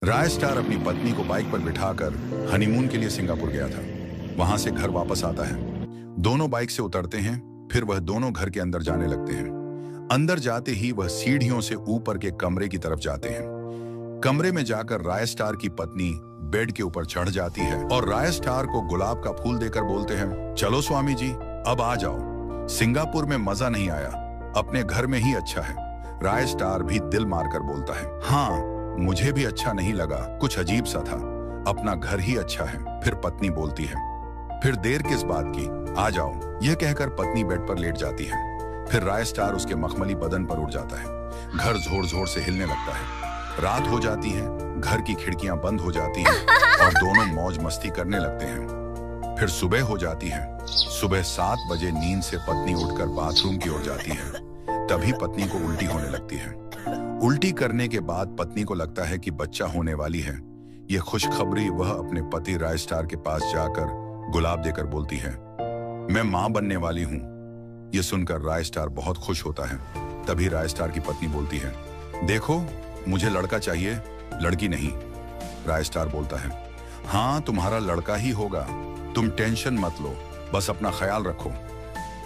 राय star अपनी पत्नी को बाइक पर बिठाकर हनीमून के लिए सिंगापुर गया था। वहां से घर वापस आता है। दोनों बाइक से उतरते हैं, फिर वह दोनों घर के अंदर जाने लगते हैं। अंदर जाते ही वह सीढ़ियों से ऊपर के कमरे की तरफ जाते हैं। कमरे में जाकर राय स्टार की पत्नी बेड के ऊपर चढ़ जाती है और राय स्टार को गुलाब का फूल देकर बोलते हैं, चलो स्वामी जी, अब आ जाओ। सिंगापुर में मजा नहीं आया, अपने घर में ही अच्छा है। राय स्टार भी दिल मारकर बोलता है, हाँ मुझे भी अच्छा नहीं लगा, कुछ अजीब सा था, अपना घर ही अच्छा है। फिर पत्नी बोलती है, फिर देर किस बात की, आ जाओ। यह कहकर पत्नी बेड पर लेट जाती है। फिर राय स्टार उसके मखमली बदन पर उड़ जाता है। घर जोर जोर से हिलने लगता है। रात हो जाती है, घर की खिड़कियां बंद हो जाती हैं और दोनों मौज मस्ती करने लगते हैं। फिर सुबह हो जाती है। सुबह 7 बजे नींद से पत्नी उठकर बाथरूम की ओर जाती है। तभी पत्नी को उल्टी होने लगती है। उल्टी करने के बाद पत्नी को लगता है कि बच्चा होने वाली है। यह खुशखबरी वह अपने पति राय स्टार के पास जाकर गुलाब देकर बोलती है, मैं मां बनने वाली हूं। यह सुनकर राय स्टार बहुत खुश होता है। तभी राय स्टार की पत्नी बोलती है, देखो मुझे लड़का चाहिए, लड़की नहीं। राय स्टार बोलता है, हाँ तुम्हारा लड़का ही होगा, तुम टेंशन मत लो, बस अपना ख्याल रखो।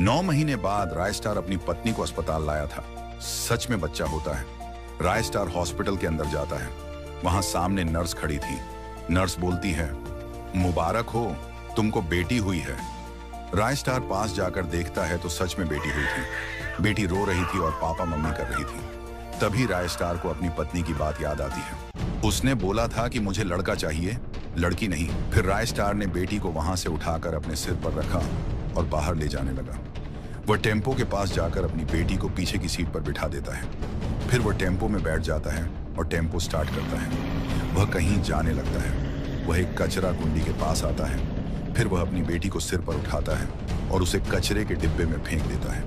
9 महीने बाद राय स्टार अपनी पत्नी को अस्पताल लाया था। सच में बच्चा होता है। राय स्टार हॉस्पिटल के अंदर जाता है। वहां सामने नर्स खड़ी थी। नर्स बोलती है, मुबारक हो, तुमको बेटी हुई है। राय स्टार पास जाकर देखता है तो सच में बेटी हुई थी। बेटी रो रही थी और पापा मम्मी कर रही थी। तभी राय स्टार को अपनी पत्नी की बात याद आती है। उसने बोला था कि मुझे लड़का चाहिए, लड़की नहीं। फिर राय स्टार ने बेटी को वहां से उठाकर अपने सिर पर रखा और बाहर ले जाने लगा। वह टेम्पो के पास जाकर अपनी बेटी को पीछे की सीट पर बिठा देता है। फिर वह टेम्पो में बैठ जाता है और टेम्पो स्टार्ट करता है। वह कहीं जाने लगता है। वह एक कचरा कुंडी के पास आता है। फिर वह अपनी बेटी को सिर पर उठाता है और उसे कचरे के डिब्बे में फेंक देता है।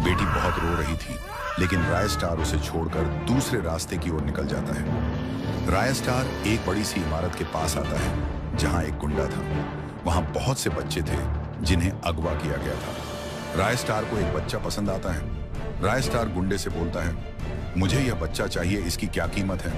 बेटी बहुत रो रही थी, लेकिन राय स्टार उसे छोड़कर दूसरे रास्ते की ओर निकल जाता है। राय स्टार एक बड़ी सी इमारत के पास आता है जहां एक गुंडा था। वहां बहुत से बच्चे थे जिन्हें अगवा किया गया था। राय स्टार को एक बच्चा पसंद आता है। राय स्टार गुंडे से बोलता है, मुझे यह बच्चा चाहिए, इसकी क्या कीमत है?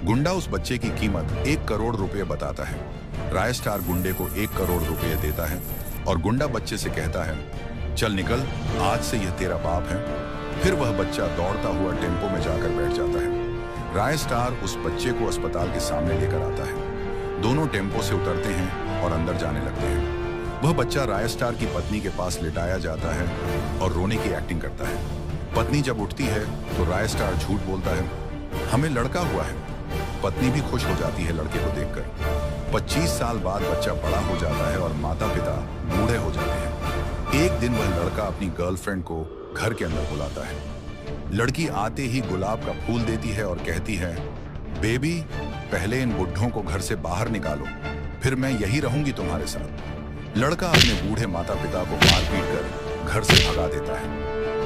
गुंडा उस बच्चे की कीमत 1 करोड़ रुपए बताता है। राय स्टार गुंडे को 1 करोड़ रुपए देता है और गुंडा बच्चे से कहता है, चल निकल, आज से यह तेरा बाप है। फिर वह बच्चा दौड़ता हुआ टेम्पो में जाकर बैठ जाता है। राय स्टार उस बच्चे को अस्पताल के सामने लेकर आता है। दोनों टेम्पो से उतरते हैं और अंदर जाने लगते हैं। वह बच्चा राय स्टार की पत्नी के पास लिटाया जाता है और रोने की एक्टिंग करता है। पत्नी जब उठती है तो राय स्टार झूठ बोलता है, हमें लड़का हुआ है। पत्नी भी खुश हो जाती है लड़के को देखकर। 25 साल बाद बच्चा बड़ा हो जाता है और माता पिता बूढ़े हो जाते हैं। एक दिन वह लड़का अपनी गर्लफ्रेंड को घर के अंदर बुलाता है। लड़की आते ही गुलाब का फूल देती है और कहती है, बेबी पहले इन बुड्ढों को घर से बाहर निकालो, फिर मैं यही रहूंगी तुम्हारे साथ। लड़का अपने बूढ़े माता पिता को मार पीट कर घर से भगा देता है।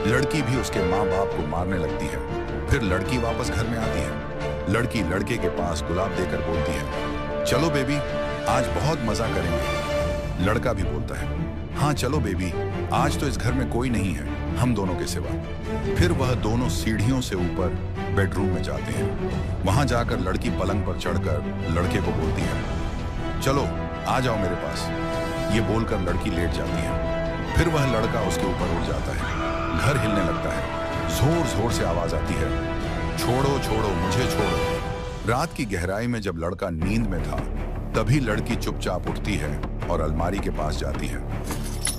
लड़की भी उसके माँ बाप को मारने लगती है। फिर लड़की वापस घर में आती है। लड़की लड़के के पास गुलाब देकर बोलती है, चलो बेबी आज बहुत मजा करेंगे। लड़का भी बोलता है, हाँ चलो बेबी, आज तो इस घर में कोई नहीं है हम दोनों के सिवा। फिर वह दोनों सीढ़ियों से ऊपर बेडरूम में जाते हैं। वहां जाकर लड़की पलंग पर चढ़कर लड़के को बोलती है, चलो आ जाओ मेरे पास। ये बोलकर लड़की लेट जाती है। फिर वह लड़का उसके ऊपर उड़ जाता है। घर हिलने लगता है। जोर जोर से आवाज आती है, छोड़ो छोड़ो मुझे छोड़ो। रात की गहराई में जब लड़का नींद में था, तभी लड़की चुपचाप उठती है और अलमारी के पास जाती है।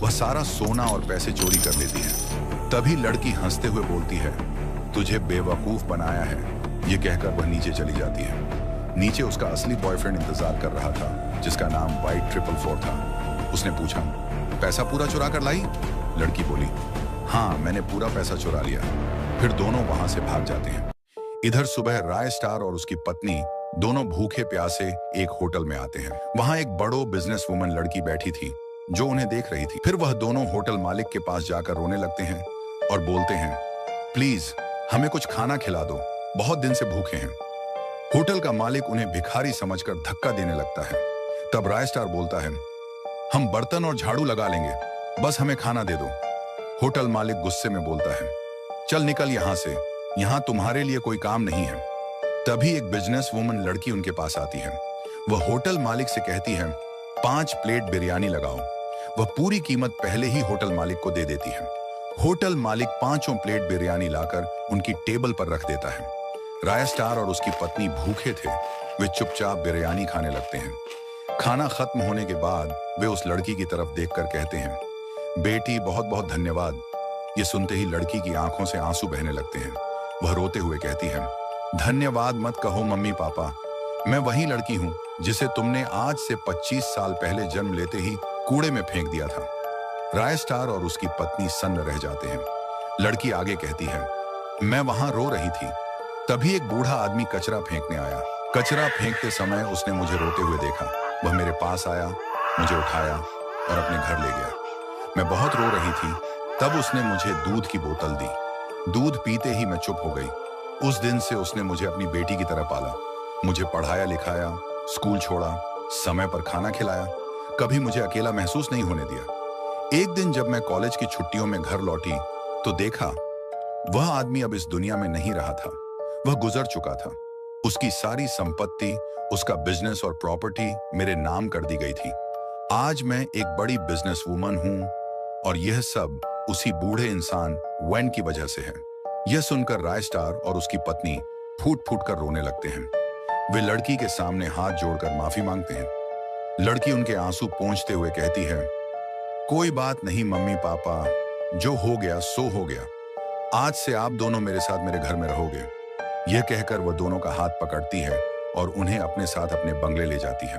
वह सारा सोना और पैसे चोरी कर लेती है। तभी लड़की हंसते हुए बोलती है, तुझे बेवकूफ बनाया है। ये कहकर वह नीचे चली जाती है। नीचे उसका असली बॉयफ्रेंड इंतजार कर रहा था, जिसका नाम वाइट 444 था। उसने पूछा, पैसा पूरा चुरा कर लाई? लड़की बोली, हाँ मैंने पूरा पैसा चुरा लिया। फिर दोनों वहां से भाग जाते हैं। इधर सुबह राय स्टार और उसकी पत्नी दोनों भूखे प्यासे एक होटल में आते हैं। वहां एक बड़ो बिजनेस वुमन लड़की बैठी थी जो उन्हें देख रही थी। फिर वह दोनों होटल मालिक के पास जाकर रोने लगते हैं और बोलते हैं, प्लीज हमें कुछ खाना खिला दो, बहुत दिन से भूखे हैं। होटल का मालिक उन्हें भिखारी समझकर धक्का देने लगता है। तब राय स्टार बोलता है, हम बर्तन और झाड़ू लगा लेंगे, बस हमें खाना दे दो। होटल मालिक गुस्से में बोलता है, चल निकल यहां से, यहां तुम्हारे लिए कोई काम नहीं है। तभी एक बिजनेस वुमन लड़की उनके पास आती है। वह होटल मालिक से कहती है, 5 प्लेट बिरयानी लगाओ। वह पूरी कीमत पहले ही होटल मालिक को दे देती है। होटल मालिक 5 प्लेट बिरयानी लाकर उनकी टेबल पर रख देता है। राया स्टार और उसकी पत्नी भूखे थे। वे चुपचाप बिरयानी खाने लगते हैं। खाना खत्म होने के बाद वे उस लड़की की तरफ देखकर कहते हैं, बेटी बहुत बहुत धन्यवाद। ये सुनते ही लड़की की आंखों से आंसू बहने लगते हैं। वह रोते हुए कहती है, धन्यवाद मत कहो मम्मी पापा, मैं वही लड़की हूं जिसे तुमने आज से 25 साल पहले जन्म लेते ही कूड़े में फेंक दिया था। राय स्टार और उसकी पत्नी सन्न रह जाते हैं। लड़की आगे कहती है, मैं वहां रो रही थी, तभी एक बूढ़ा आदमी कचरा फेंकने आया। कचरा फेंकते समय उसने मुझे रोते हुए देखा। वह मेरे पास आया, मुझे उठाया और अपने घर ले गया। मैं बहुत रो रही थी, तब उसने मुझे दूध की बोतल दी। दूध पीते ही मैं चुप हो गई। उस दिन से उसने मुझे अपनी बेटी की तरह पाला। मुझे पढ़ाया लिखाया, स्कूल छोड़ा, समय पर खाना खिलाया, कभी मुझे अकेला महसूस नहीं होने दिया। एक दिन जब मैं कॉलेज की छुट्टियों में घर लौटी तो देखा वह आदमी अब इस दुनिया में नहीं रहा था। वह गुजर चुका था। उसकी सारी संपत्ति, उसका बिजनेस और प्रॉपर्टी मेरे नाम कर दी गई थी। आज मैं एक बड़ी बिजनेस वूमन हूं और यह सब उसी बूढ़े इंसान वेन की वजह से है। यह सुनकर राय स्टार और उसकी पत्नी फूट फूट कर रोने लगते हैं। वे लड़की के सामने हाथ जोड़कर माफी मांगते हैं। लड़की उनके आंसू पोंछते हुए कहती है, कोई बात नहीं मम्मी पापा, जो हो गया सो हो गया। आज से आप दोनों मेरे साथ मेरे घर में रहोगे। यह कहकर वह दोनों का हाथ पकड़ती है और उन्हें अपने साथ अपने बंगले ले जाती है।